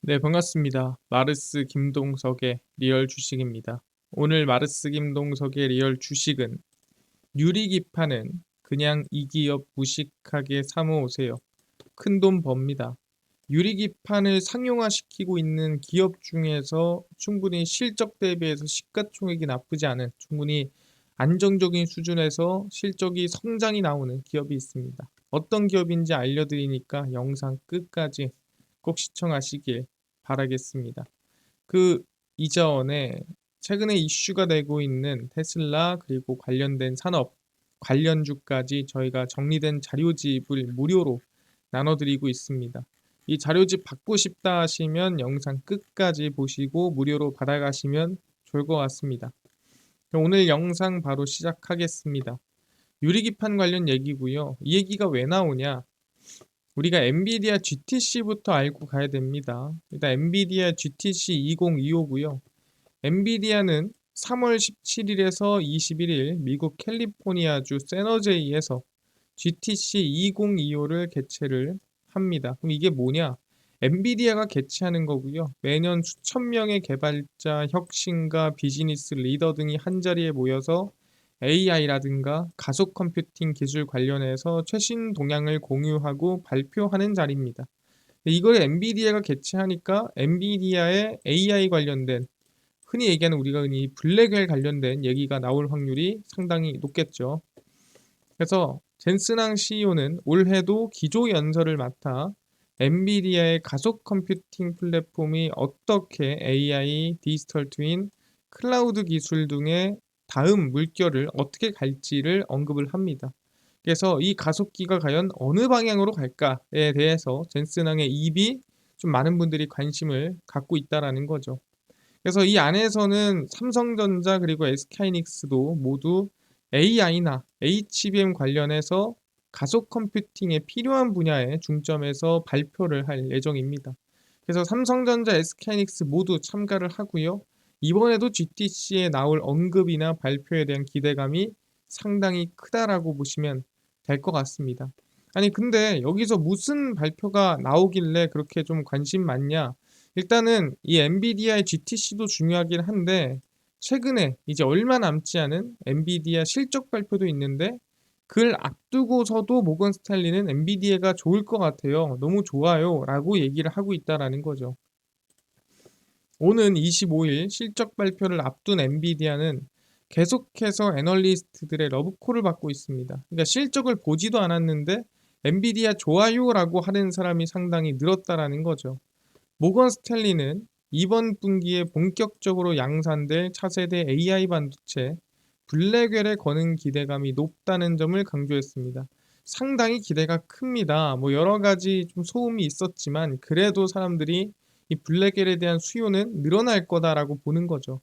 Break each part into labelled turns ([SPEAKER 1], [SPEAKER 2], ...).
[SPEAKER 1] 네, 반갑습니다. 마르스 김동석의 리얼 주식입니다. 오늘 마르스 김동석의 리얼 주식은 유리기판은 그냥 이 기업 무식하게 사모으세요. 큰돈 법니다. 유리기판을 상용화시키고 있는 기업 중에서 충분히 실적 대비해서 시가총액이 나쁘지 않은 충분히 안정적인 수준에서 실적이 성장이 나오는 기업이 있습니다. 어떤 기업인지 알려드리니까 영상 끝까지 꼭 시청하시길 바라겠습니다. 그 이전에 최근에 이슈가 되고 있는 테슬라 그리고 관련된 산업 관련주까지 저희가 정리된 자료집을 무료로 나눠드리고 있습니다. 이 자료집 받고 싶다 하시면 영상 끝까지 보시고 무료로 받아가시면 좋을 것 같습니다. 오늘 영상 바로 시작하겠습니다. 유리기판 관련 얘기고요. 이 얘기가 왜 나오냐? 우리가 엔비디아 GTC부터 알고 가야 됩니다. 일단 엔비디아 GTC 2025고요. 엔비디아는 3월 17일에서 21일 미국 캘리포니아주 세너제이에서 GTC 2025를 개최를 합니다. 그럼 이게 뭐냐? 엔비디아가 개최하는 거고요. 매년 수천 명의 개발자, 혁신가, 비즈니스 리더 등이 한자리에 모여서 AI라든가 가속 컴퓨팅 기술 관련해서 최신 동향을 공유하고 발표하는 자리입니다. 이걸 엔비디아가 개최하니까 엔비디아의 AI 관련된 흔히 얘기하는 우리가 흔히 블랙웰 관련된 얘기가 나올 확률이 상당히 높겠죠. 그래서 젠슨항 CEO는 올해도 기조 연설을 맡아 엔비디아의 가속 컴퓨팅 플랫폼이 어떻게 AI, 디지털 트윈, 클라우드 기술 등의 다음 물결을 어떻게 갈지를 언급을 합니다. 그래서 이 가속기가 과연 어느 방향으로 갈까에 대해서 젠슨항의 입이 좀 많은 분들이 관심을 갖고 있다라는 거죠. 그래서 이 안에서는 삼성전자 그리고 SK하이닉스도 모두 AI나 HBM 관련해서 가속 컴퓨팅에 필요한 분야에 중점해서 발표를 할 예정입니다. 그래서 삼성전자, SK하이닉스 모두 참가를 하고요. 이번에도 GTC에 나올 언급이나 발표에 대한 기대감이 상당히 크다라고 보시면 될 것 같습니다. 아니 근데 여기서 무슨 발표가 나오길래 그렇게 좀 관심 많냐? 일단은 이 엔비디아의 GTC도 중요하긴 한데 최근에 이제 얼마 남지 않은 엔비디아 실적 발표도 있는데 그걸 앞두고서도 모건 스탠리는 엔비디아가 좋을 것 같아요. 너무 좋아요. 라고 얘기를 하고 있다라는 거죠. 오는 25일 실적 발표를 앞둔 엔비디아는 계속해서 애널리스트들의 러브콜을 받고 있습니다. 그러니까 실적을 보지도 않았는데 엔비디아 좋아요라고 하는 사람이 상당히 늘었다라는 거죠. 모건 스탠리는 이번 분기에 본격적으로 양산될 차세대 AI 반도체 블랙웰에 거는 기대감이 높다는 점을 강조했습니다. 상당히 기대가 큽니다. 뭐 여러 가지 좀 소음이 있었지만 그래도 사람들이 이 블랙웰에 대한 수요는 늘어날 거다라고 보는 거죠.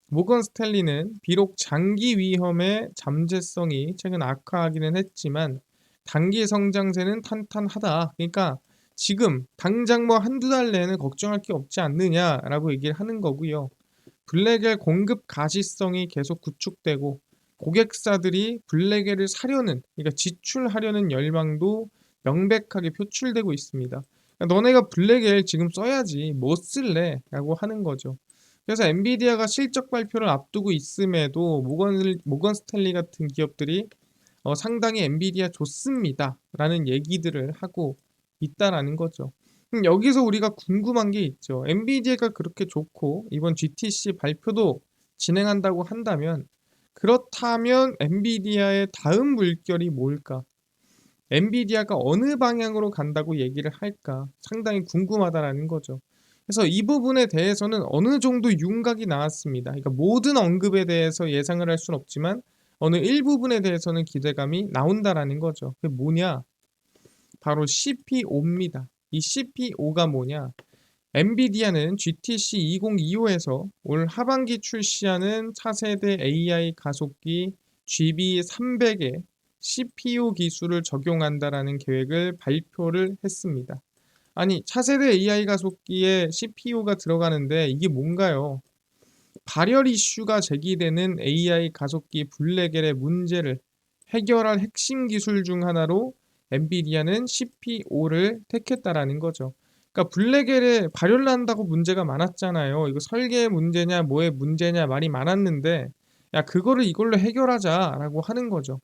[SPEAKER 1] 모건 스탠리는 비록 장기 위험의 잠재성이 최근 악화하기는 했지만 단기 성장세는 탄탄하다. 그러니까 지금 당장 뭐 한두 달 내에는 걱정할 게 없지 않느냐라고 얘기를 하는 거고요. 블랙웰 공급 가시성이 계속 구축되고 고객사들이 블랙웰을 사려는 그러니까 지출하려는 열망도 명백하게 표출되고 있습니다. 그러니까 너네가 블랙웰 지금 써야지 뭐 쓸래? 라고 하는 거죠. 그래서 엔비디아가 실적 발표를 앞두고 있음에도 모건 스탠리 같은 기업들이 상당히 엔비디아 좋습니다 라는 얘기들을 하고 있다라는 거죠. 여기서 우리가 궁금한 게 있죠. 엔비디아가 그렇게 좋고 이번 GTC 발표도 진행한다고 한다면 그렇다면 엔비디아의 다음 물결이 뭘까? 엔비디아가 어느 방향으로 간다고 얘기를 할까? 상당히 궁금하다라는 거죠. 그래서 이 부분에 대해서는 어느 정도 윤곽이 나왔습니다. 그러니까 모든 언급에 대해서 예상을 할 수는 없지만 어느 일부분에 대해서는 기대감이 나온다라는 거죠. 그게 뭐냐? 바로 CPO입니다. 이 CPO가 뭐냐? 엔비디아는 GTC 2025에서 올 하반기 출시하는 차세대 AI 가속기 GB300에 CPU 기술을 적용한다라는 계획을 발표를 했습니다. 아니, 차세대 AI 가속기에 CPU가 들어가는데 이게 뭔가요? 발열 이슈가 제기되는 AI 가속기 블랙웰의 문제를 해결할 핵심 기술 중 하나로 엔비디아는 CPO를 택했다라는 거죠. 그러니까 블랙엘에 발열을 한다고 문제가 많았잖아요. 이거 설계의 문제냐 뭐의 문제냐 말이 많았는데 야 그거를 이걸로 해결하자라고 하는 거죠.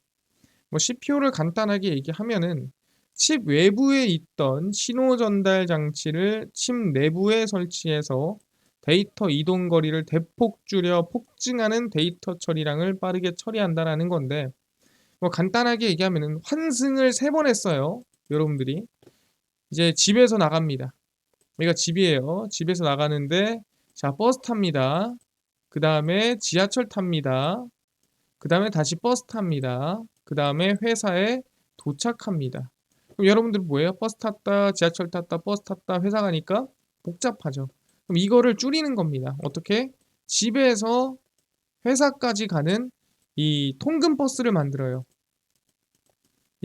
[SPEAKER 1] 뭐 CPU를 간단하게 얘기하면은 칩 외부에 있던 신호 전달 장치를 칩 내부에 설치해서 데이터 이동 거리를 대폭 줄여 폭증하는 데이터 처리량을 빠르게 처리한다라는 건데 뭐 간단하게 얘기하면은 환승을 3번 했어요. 여러분들이 이제 집에서 나갑니다. 여기가 집이에요. 집에서 나가는데 자 버스 탑니다. 그 다음에 지하철 탑니다. 그 다음에 다시 버스 탑니다. 그 다음에 회사에 도착합니다. 그럼 여러분들 뭐예요? 버스 탔다, 지하철 탔다, 버스 탔다, 회사 가니까 복잡하죠. 그럼 이거를 줄이는 겁니다. 어떻게? 집에서 회사까지 가는 이 통근 버스를 만들어요.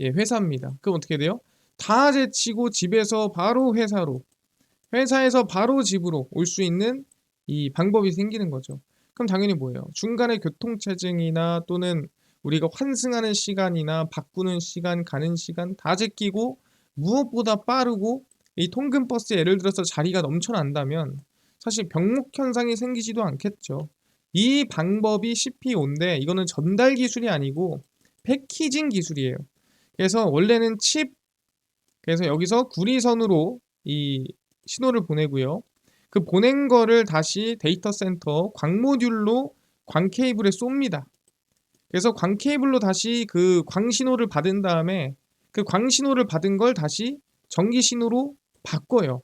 [SPEAKER 1] 예, 회사입니다. 그럼 어떻게 돼요? 다 제치고 집에서 바로 회사로, 회사에서 바로 집으로 올 수 있는 이 방법이 생기는 거죠. 그럼 당연히 뭐예요? 중간에 교통체증이나 또는 우리가 환승하는 시간이나 바꾸는 시간, 가는 시간 다 제끼고 무엇보다 빠르고 이 통근버스에 예를 들어서 자리가 넘쳐난다면 사실 병목 현상이 생기지도 않겠죠. 이 방법이 CPU인데 이거는 전달 기술이 아니고 패키징 기술이에요. 그래서 원래는 칩, 그래서 여기서 구리선으로 이 신호를 보내고요. 그 보낸 거를 다시 데이터 센터 광 모듈로 광 케이블에 쏩니다. 그래서 광 케이블로 다시 그 광 신호를 받은 다음에 그 광 신호를 받은 걸 다시 전기 신호로 바꿔요.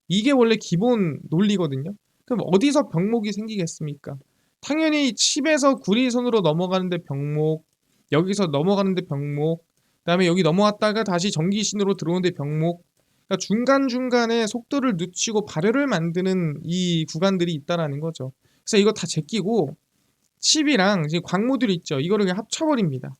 [SPEAKER 1] 이게 원래 기본 논리거든요. 그럼 어디서 병목이 생기겠습니까? 당연히 칩에서 구리선으로 넘어가는데 병목, 여기서 넘어가는데 병목, 그다음에 여기 넘어왔다가 다시 전기 신호로 들어오는데 병목. 그러니까 중간중간에 속도를 늦추고 발열을 만드는 이 구간들이 있다라는 거죠. 그래서 이거 다 제끼고 칩이랑 이제 광 모듈 있죠. 이거를 그냥 합쳐버립니다.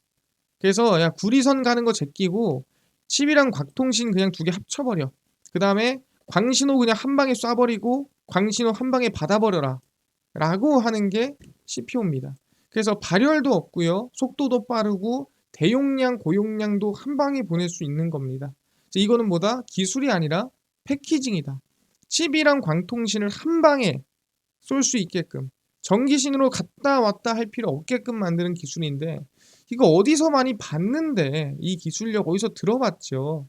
[SPEAKER 1] 그래서 야 구리선 가는 거 제끼고 칩이랑 광통신 그냥 2개 합쳐버려. 그 다음에 광신호 그냥 한 방에 쏴버리고 광신호 한 방에 받아버려라 라고 하는 게 CPU입니다. 그래서 발열도 없고요. 속도도 빠르고 대용량 고용량도 한 방에 보낼 수 있는 겁니다. 이거는 뭐다? 기술이 아니라 패키징이다. 칩이랑 광통신을 한 방에 쏠 수 있게끔 전기신으로 갔다 왔다 할 필요 없게끔 만드는 기술인데 이거 어디서 많이 봤는데 이 기술력 어디서 들어봤죠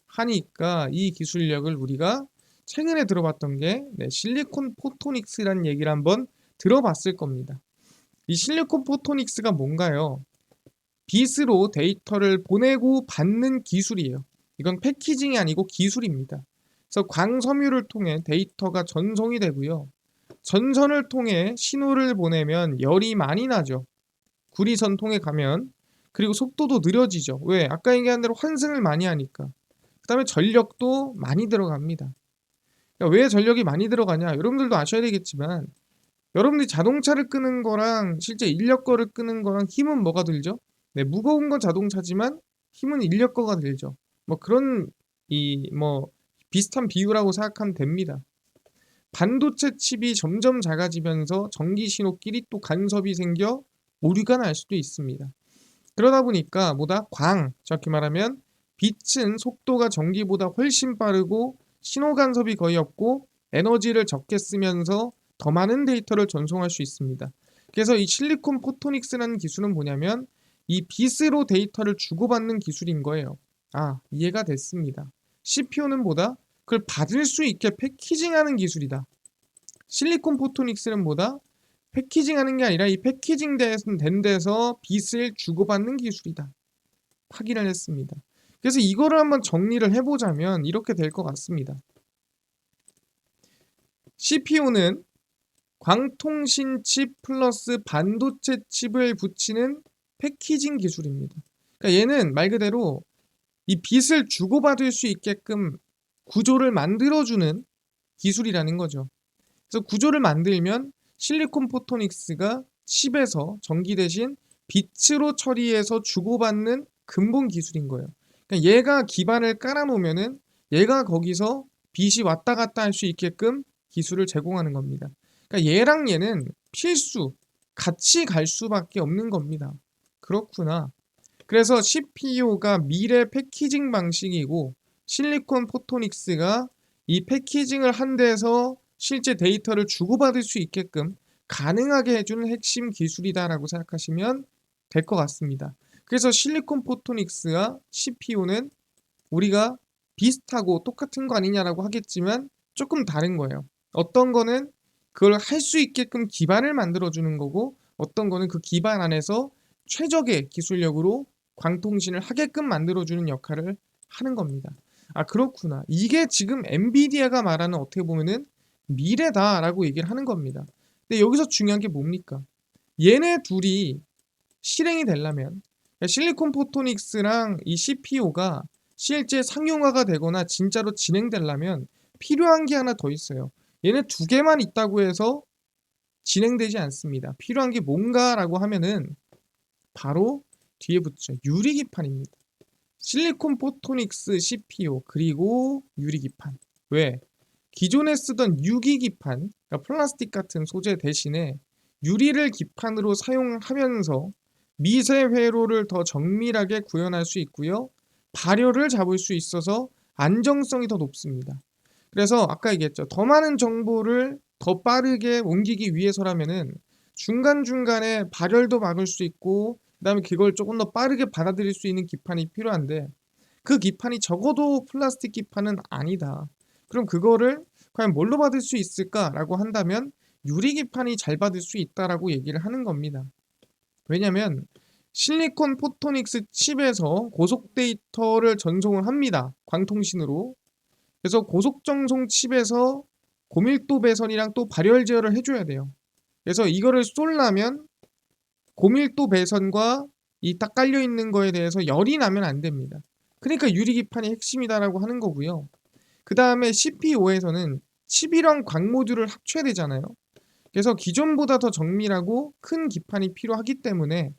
[SPEAKER 1] 하니까 이 기술력을 우리가 최근에 들어봤던 게 실리콘 포토닉스라는 얘기를 한번 들어봤을 겁니다. 이 실리콘 포토닉스가 뭔가요? 빛으로 데이터를 보내고 받는 기술이에요. 이건 패키징이 아니고 기술입니다. 그래서 광섬유를 통해 데이터가 전송이 되고요. 전선을 통해 신호를 보내면 열이 많이 나죠. 구리선 통해 가면. 그리고 속도도 느려지죠. 왜? 아까 얘기한 대로 환승을 많이 하니까. 그 다음에 전력도 많이 들어갑니다. 그러니까 왜 전력이 많이 들어가냐? 여러분들도 아셔야 되겠지만 여러분들이 자동차를 끄는 거랑 실제 인력 거를 끄는 거랑 힘은 뭐가 들죠? 네, 무거운 건 자동차지만 힘은 인력 거가 들죠. 뭐 그런 비슷한 비유라고 생각하면 됩니다. 반도체 칩이 점점 작아지면서 전기 신호끼리 또 간섭이 생겨 오류가 날 수도 있습니다. 그러다 보니까 정확히 말하면 빛은 속도가 전기보다 훨씬 빠르고 신호 간섭이 거의 없고 에너지를 적게 쓰면서 더 많은 데이터를 전송할 수 있습니다. 그래서 이 실리콘 포토닉스라는 기술은 뭐냐면 이 빛으로 데이터를 주고받는 기술인 거예요. 이해가 됐습니다. CPU는 그걸 받을 수 있게 패키징하는 기술이다. 실리콘 포토닉스는 패키징하는 게 아니라 이 패키징 된 데서 빛을 주고받는 기술이다. 확인을 했습니다. 그래서 이거를 한번 정리를 해보자면 이렇게 될 것 같습니다. CPU는 광통신 칩 플러스 반도체 칩을 붙이는 패키징 기술입니다. 그러니까 얘는 말 그대로 이 빛을 주고받을 수 있게끔 구조를 만들어주는 기술이라는 거죠. 그래서 구조를 만들면 실리콘 포토닉스가 칩에서 전기 대신 빛으로 처리해서 주고받는 근본 기술인 거예요. 그러니까 얘가 기반을 깔아놓으면은 얘가 거기서 빛이 왔다 갔다 할 수 있게끔 기술을 제공하는 겁니다. 그러니까 얘랑 얘는 필수, 같이 갈 수밖에 없는 겁니다. 그렇구나. 그래서 CPU가 미래 패키징 방식이고 실리콘 포토닉스가 이 패키징을 한 데서 실제 데이터를 주고받을 수 있게끔 가능하게 해주는 핵심 기술이다라고 생각하시면 될 것 같습니다. 그래서 실리콘 포토닉스와 CPU는 우리가 비슷하고 똑같은 거 아니냐라고 하겠지만 조금 다른 거예요. 어떤 거는 그걸 할 수 있게끔 기반을 만들어주는 거고, 어떤 거는 그 기반 안에서 최적의 기술력으로 광통신을 하게끔 만들어주는 역할을 하는 겁니다. 아, 그렇구나. 이게 지금 엔비디아가 말하는, 어떻게 보면은 미래다라고 얘기를 하는 겁니다. 근데 여기서 중요한 게 뭡니까? 얘네 둘이 실행이 되려면, 실리콘 포토닉스랑 이 CPU가 실제 상용화가 되거나 진짜로 진행되려면 필요한 게 하나 더 있어요. 얘네 두 개만 있다고 해서 진행되지 않습니다. 필요한 게 뭔가라고 하면은 바로 뒤에 붙죠. 유리기판입니다. 실리콘 포토닉스 CPU 그리고 유리기판. 왜? 기존에 쓰던 유기기판, 그러니까 플라스틱 같은 소재 대신에 유리를 기판으로 사용하면서 미세 회로를 더 정밀하게 구현할 수 있고요. 발열을 잡을 수 있어서 안정성이 더 높습니다. 그래서 아까 얘기했죠. 더 많은 정보를 더 빠르게 옮기기 위해서라면은 중간중간에 발열도 막을 수 있고, 그다음에 그걸 조금 더 빠르게 받아들일 수 있는 기판이 필요한데, 그 기판이 적어도 플라스틱 기판은 아니다. 그럼 그거를 과연 뭘로 받을 수 있을까라고 한다면 유리 기판이 잘 받을 수 있다라고 얘기를 하는 겁니다. 왜냐면 실리콘 포토닉스 칩에서 고속 데이터를 전송을 합니다. 광통신으로. 그래서 고속 전송 칩에서 고밀도 배선이랑 또 발열 제어를 해줘야 돼요. 그래서 이거를 쏠려면 고밀도 배선과 이 딱 깔려 있는 거에 대해서 열이 나면 안 됩니다. 그러니까 유리기판이 핵심이다라고 하는 거고요. 그 다음에 CPU에서는 칩이랑 광 모듈을 합쳐야 되잖아요. 그래서 기존보다 더 정밀하고 큰 기판이 필요하기 때문에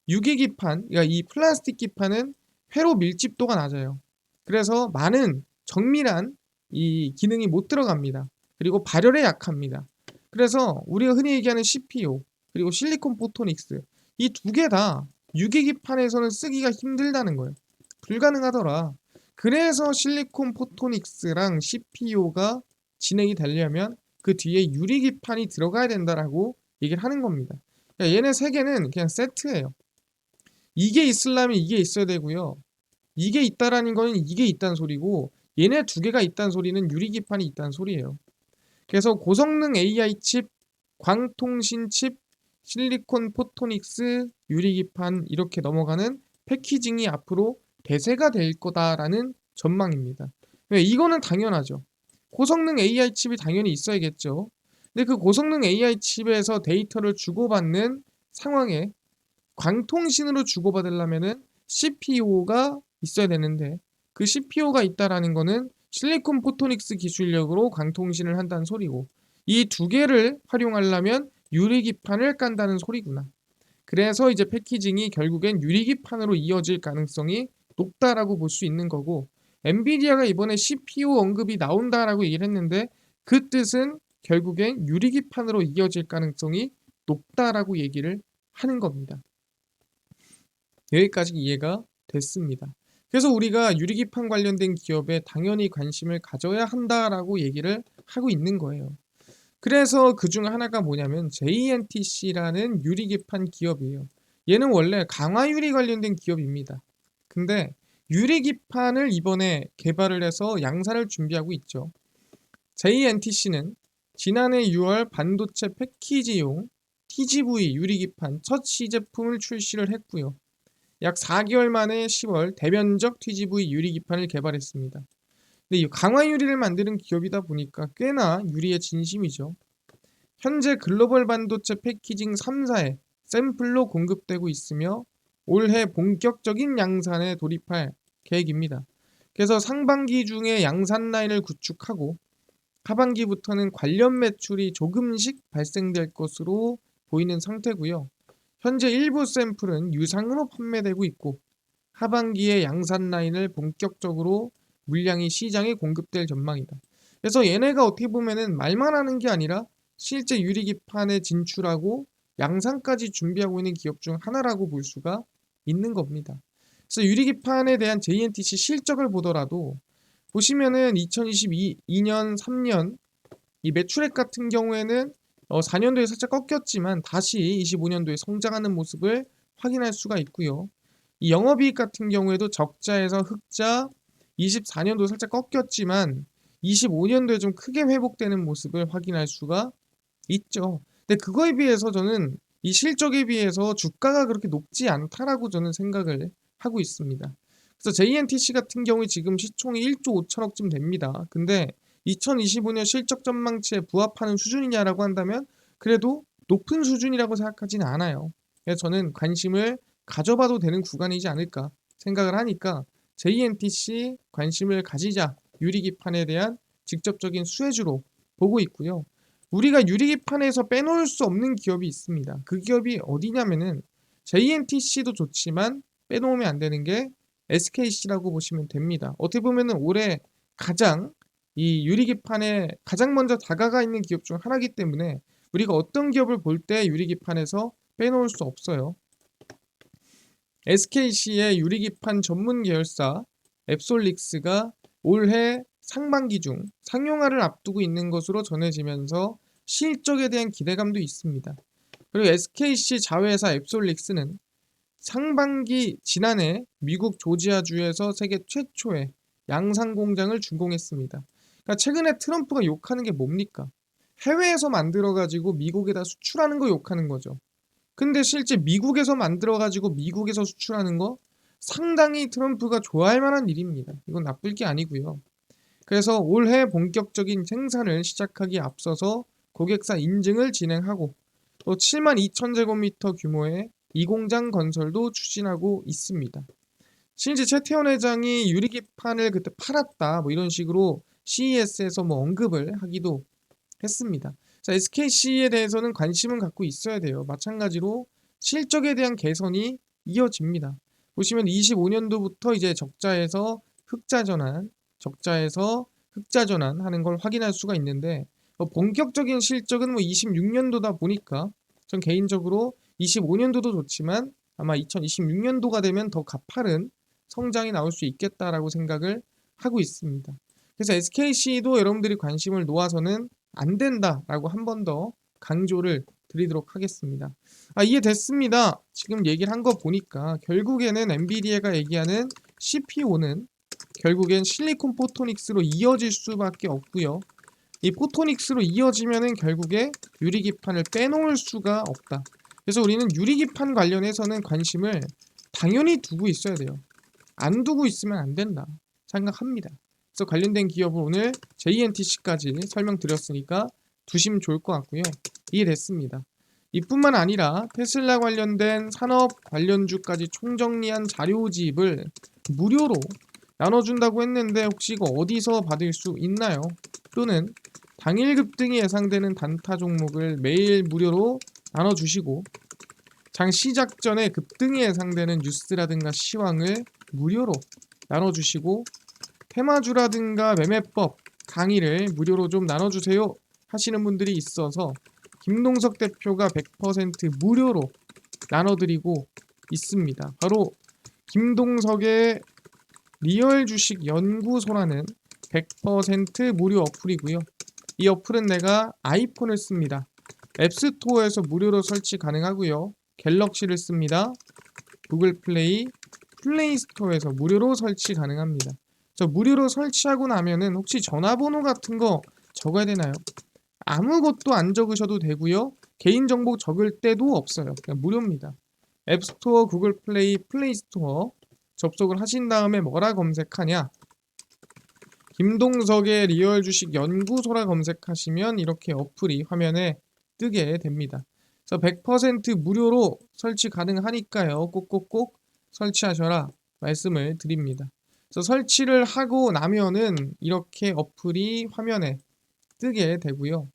[SPEAKER 1] 유기기판, 그러니까 이 플라스틱 기판은 회로 밀집도가 낮아요. 그래서 많은 정밀한 이 기능이 못 들어갑니다. 그리고 발열에 약합니다. 그래서 우리가 흔히 얘기하는 CPU 그리고 실리콘 포토닉스, 이 두 개 다 유기기판에서는 쓰기가 힘들다는 거예요. 불가능하더라. 그래서 실리콘 포토닉스랑 CPU가 진행이 되려면 그 뒤에 유리기판이 들어가야 된다라고 얘기를 하는 겁니다. 그러니까 얘네 세 개는 그냥 세트예요. 이게 있으려면 이게 있어야 되고요. 이게 있다라는 거는 이게 있다는 소리고, 얘네 두 개가 있다는 소리는 유리기판이 있다는 소리예요. 그래서 고성능 AI 칩, 광통신 칩, 실리콘 포토닉스, 유리기판 이렇게 넘어가는 패키징이 앞으로 대세가 될 거다라는 전망입니다. 왜? 이거는 당연하죠. 고성능 AI 칩이 당연히 있어야겠죠. 근데 그 고성능 AI 칩에서 데이터를 주고받는 상황에 광통신으로 주고받으려면은 CPU가 있어야 되는데, 그 CPU가 있다라는 거는 실리콘 포토닉스 기술력으로 광통신을 한다는 소리고, 이 두 개를 활용하려면 유리기판을 깐다는 소리구나. 그래서 이제 패키징이 결국엔 유리기판으로 이어질 가능성이 높다라고 볼 수 있는 거고, 엔비디아가 이번에 CPU 언급이 나온다라고 얘기를 했는데 그 뜻은 결국엔 유리기판으로 이어질 가능성이 높다라고 얘기를 하는 겁니다. 여기까지 이해가 됐습니다. 그래서 우리가 유리기판 관련된 기업에 당연히 관심을 가져야 한다라고 얘기를 하고 있는 거예요. 그래서 그 중 하나가 뭐냐면 JNTC라는 유리기판 기업이에요. 얘는 원래 강화유리 관련된 기업입니다. 근데 유리기판을 이번에 개발을 해서 양산을 준비하고 있죠. JNTC는 지난해 6월 반도체 패키지용 TGV 유리기판 첫 시제품을 출시를 했고요. 약 4개월 만에 10월 대면적 TGV 유리기판을 개발했습니다. 근데 이 강화유리를 만드는 기업이다 보니까 꽤나 유리에 진심이죠. 현재 글로벌 반도체 패키징 3사에 샘플로 공급되고 있으며 올해 본격적인 양산에 돌입할 계획입니다. 그래서 상반기 중에 양산 라인을 구축하고 하반기부터는 관련 매출이 조금씩 발생될 것으로 보이는 상태고요. 현재 일부 샘플은 유상으로 판매되고 있고 하반기에 양산 라인을 본격적으로 물량이 시장에 공급될 전망이다. 그래서 얘네가 어떻게 보면은 말만 하는 게 아니라 실제 유리기판에 진출하고 양산까지 준비하고 있는 기업 중 하나라고 볼 수가 있는 겁니다. 그래서 유리기판에 대한 JNTC 실적을 보더라도 보시면은 2022년 3년 이 매출액 같은 경우에는 4년도에 살짝 꺾였지만 다시 25년도에 성장하는 모습을 확인할 수가 있고요. 이 영업이익 같은 경우에도 적자에서 흑자, 24년도 살짝 꺾였지만 25년도에 좀 크게 회복되는 모습을 확인할 수가 있죠. 근데 그거에 비해서 저는 이 실적에 비해서 주가가 그렇게 높지 않다라고 저는 생각을 하고 있습니다. 그래서 JNTC 같은 경우에 지금 시총이 1조 5천억쯤 됩니다. 근데 2025년 실적 전망치에 부합하는 수준이냐라고 한다면 그래도 높은 수준이라고 생각하지는 않아요. 그래서 저는 관심을 가져봐도 되는 구간이지 않을까 생각을 하니까 JNTC 관심을 가지자 유리기판에 대한 직접적인 수혜주로 보고 있고요. 우리가 유리기판에서 빼놓을 수 없는 기업이 있습니다. 그 기업이 어디냐면은 JNTC도 좋지만 빼놓으면 안 되는 게 SKC라고 보시면 됩니다. 어떻게 보면은 올해 가장 이 유리기판에 가장 먼저 다가가 있는 기업 중 하나이기 때문에 우리가 어떤 기업을 볼 때 유리기판에서 빼놓을 수 없어요. SKC의 유리기판 전문 계열사 앱솔릭스가 올해 상반기 중 상용화를 앞두고 있는 것으로 전해지면서 실적에 대한 기대감도 있습니다. 그리고 SKC 자회사 앱솔릭스는 상반기 지난해 미국 조지아주에서 세계 최초의 양산 공장을 준공했습니다. 그러니까 최근에 트럼프가 욕하는 게 뭡니까? 해외에서 만들어가지고 미국에다 수출하는 거 욕하는 거죠. 근데 실제 미국에서 만들어가지고 미국에서 수출하는 거 상당히 트럼프가 좋아할 만한 일입니다. 이건 나쁠 게 아니고요. 그래서 올해 본격적인 생산을 시작하기에 앞서서 고객사 인증을 진행하고 또 7만 2천 제곱미터 규모의 이 공장 건설도 추진하고 있습니다. 실제 최태원 회장이 유리기판을 그때 팔았다 뭐 이런 식으로 CES에서 뭐 언급을 하기도 했습니다. 자, SKC에 대해서는 관심은 갖고 있어야 돼요. 마찬가지로 실적에 대한 개선이 이어집니다. 보시면 25년도부터 이제 적자에서 흑자 전환, 적자에서 흑자 전환 하는 걸 확인할 수가 있는데 본격적인 실적은 뭐 26년도다 보니까 전 개인적으로 25년도도 좋지만 아마 2026년도가 되면 더 가파른 성장이 나올 수 있겠다라고 생각을 하고 있습니다. 그래서 SKC도 여러분들이 관심을 놓아서는 안 된다라고 한 번 더 강조를 드리도록 하겠습니다. 이해됐습니다. 지금 얘기를 한 거 보니까 결국에는 엔비디아가 얘기하는 CPO는 결국엔 실리콘 포토닉스로 이어질 수밖에 없고요. 이 포토닉스로 이어지면은 결국에 유리기판을 빼놓을 수가 없다. 그래서 우리는 유리기판 관련해서는 관심을 당연히 두고 있어야 돼요. 안 두고 있으면 안 된다 생각합니다. 그래서 관련된 기업을 오늘 JNTC까지 설명드렸으니까 두시면 좋을 것 같고요. 이해됐습니다. 이뿐만 아니라 테슬라 관련된 산업 관련주까지 총정리한 자료집을 무료로 나눠준다고 했는데 혹시 이거 어디서 받을 수 있나요? 또는 당일 급등이 예상되는 단타 종목을 매일 무료로 나눠주시고 장 시작 전에 급등이 예상되는 뉴스라든가 시황을 무료로 나눠주시고 테마주라든가 매매법 강의를 무료로 좀 나눠주세요 하시는 분들이 있어서 김동석 대표가 100% 무료로 나눠드리고 있습니다. 바로 김동석의 리얼 주식 연구소라는 100% 무료 어플이고요. 이 어플은 내가 아이폰을 씁니다. 앱스토어에서 무료로 설치 가능하고요. 갤럭시를 씁니다. 구글 플레이, 플레이 스토어에서 무료로 설치 가능합니다. 저 무료로 설치하고 나면은 혹시 전화번호 같은 거 적어야 되나요? 아무것도 안 적으셔도 되고요. 개인정보 적을 때도 없어요. 그냥 무료입니다. 앱스토어, 구글 플레이, 플레이 스토어 접속을 하신 다음에 뭐라 검색하냐? 김동석의 리얼 주식 연구소라 검색하시면 이렇게 어플이 화면에 뜨게 됩니다. 그래서 100% 무료로 설치 가능하니까요. 꼭꼭꼭 설치하셔라 말씀을 드립니다. 그래서 설치를 하고 나면은 이렇게 어플이 화면에 뜨게 되고요.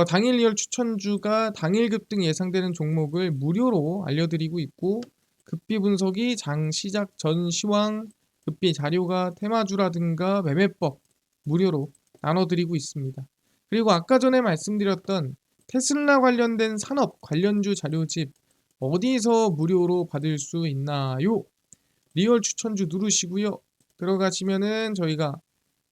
[SPEAKER 1] 당일 리얼 추천주가 당일 급등 예상되는 종목을 무료로 알려드리고 있고 급비 분석이 장 시작 전 시황, 급비 자료가 테마주라든가 매매법 무료로 나눠드리고 있습니다. 그리고 아까 전에 말씀드렸던 테슬라 관련된 산업 관련주 자료집 어디서 무료로 받을 수 있나요? 리얼 추천주 누르시고요. 들어가시면은 저희가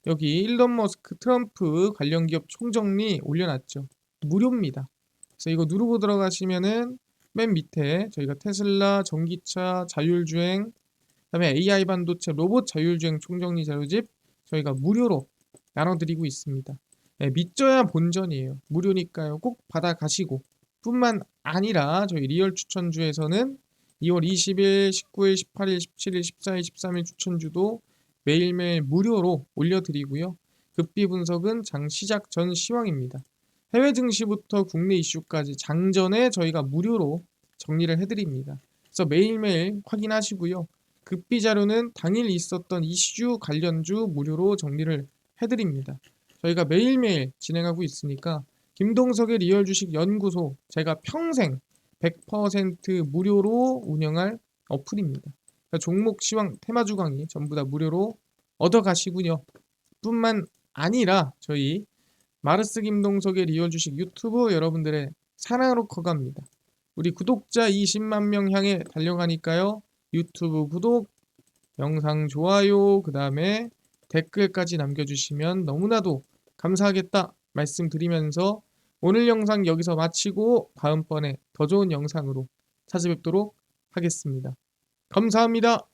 [SPEAKER 1] 여기 일론 머스크 트럼프 관련 기업 총정리 올려놨죠. 무료입니다. 그래서 이거 누르고 들어가시면은 맨 밑에 저희가 테슬라, 전기차, 자율주행, 그다음에 AI 반도체, 로봇 자율주행 총정리 자료집 저희가 무료로 나눠드리고 있습니다. 네, 믿져야 본전이에요. 무료니까요. 꼭 받아가시고 뿐만 아니라 저희 리얼 추천주에서는 2월 20일, 19일, 18일, 17일, 14일, 13일 추천주도 매일매일 무료로 올려드리고요. 급비 분석은 장 시작 전 시황입니다. 해외 증시부터 국내 이슈까지 장전에 저희가 무료로 정리를 해드립니다. 그래서 매일매일 확인하시고요. 급비 자료는 당일 있었던 이슈 관련주 무료로 정리를 해드립니다. 저희가 매일매일 진행하고 있으니까 김동석의 리얼 주식 연구소 제가 평생 100% 무료로 운영할 어플입니다. 그러니까 종목 시황 테마주 강의 전부 다 무료로 얻어가시군요. 뿐만 아니라 저희 마르스 김동석의 리얼 주식 유튜브 여러분들의 사랑으로 커갑니다. 우리 구독자 20만 명 향해 달려가니까요. 유튜브 구독, 영상 좋아요, 그 다음에 댓글까지 남겨주시면 너무나도 감사하겠다 말씀드리면서 오늘 영상 여기서 마치고 다음번에 더 좋은 영상으로 찾아뵙도록 하겠습니다. 감사합니다.